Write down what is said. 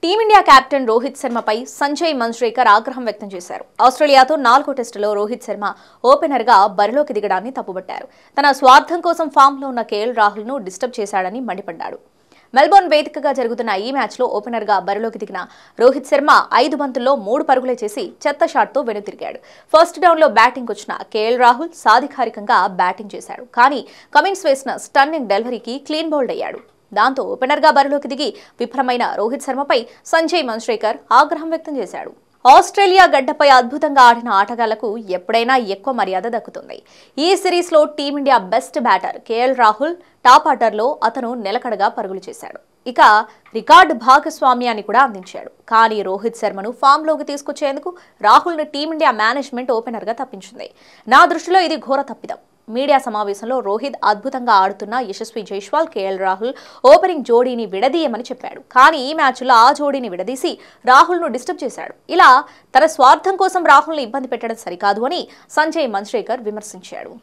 Team India captain Rohit శర్మపై Sanjay Manjrekar ఆగ్రహం వ్యక్తం చేశారు. ఆస్ట్రేలియాతో 4వ టెస్టులో రోహిత్ శర్మ ఓపెనర్గా బరిలోకి దిగడాన్ని తప్పుబట్టారు. తన స్వార్థం కోసం ఫామ్లో ఉన్న కేఎల్ రాహుల్ను డిస్టర్బ్ చేశాడని మండిపడ్డాడు. మెల్బోర్న్ వేదికగా జరుగుతున్న ఈ మ్యాచ్లో ఓపెనర్గా బరిలోకి దిగిన రోహిత్ శర్మ 5 బంతుల్లో 3 పరుగులే చేసి చెత్త షాట్తో వెనుతిరిగాడు. ఫస్ట్ డౌన్లో బ్యాటింగ్ వచ్చిన కేఎల్ రాహుల్ సాధికారికంగా బ్యాటింగ్ చేశాడు. కానీ కమిన్స్ వేసిన స్టన్నింగ్ డెలివరీకి క్లీన్ బౌల్డ్ అయ్యాడు. దాంతో ఓపెనర్గా బరిలోకి దిగి విఫలమైన రోహిత్ శర్మపై సంజయ్ మంజ్రేకర్ ఆగ్రహం వ్యక్తం చేశాడు. ఆస్ట్రేలియా గడ్డపై అద్భుతంగా ఆడిన ఆటగాళ్లకు ఎప్పుడైనా ఎక్కువ మర్యాద దక్కుతుంది. ఈ సిరీస్లో team India best batter KL Rahul top ఆర్డర్లో అతను నిలకడగా పరుగులు చేశాడు. ఇక రికార్డు భాగస్వామ్యాన్ని కూడా అందించాడు. కానీ రోహిత్ శర్మను ఫామ్లోకి తీసుకొచ్చేందుకు రాహుల్ను టీమిండియా మేనేజ్మెంట్ ఓపెనర్గా తప్పించింది. నా దృష్టిలో ఇది ఘోర తప్పిదం. మీడియా సమావేశంలో రోహిత్ అద్భుతంగా ఆడుతున్న యశస్వి జైస్వాల్, కేఎల్ రాహుల్ ఓపెనింగ్ జోడీని విడదీయమని చెప్పాడు. కానీ ఈ మ్యాచ్లో ఆ జోడీని విడదీసి రాహుల్ను డిస్టర్బ్ చేశాడు. ఇలా తన స్వార్థం కోసం రాహుల్ని ఇబ్బంది పెట్టడం సరికాదు అని సంజయ్ మంజ్రేకర్ విమర్శించాడు.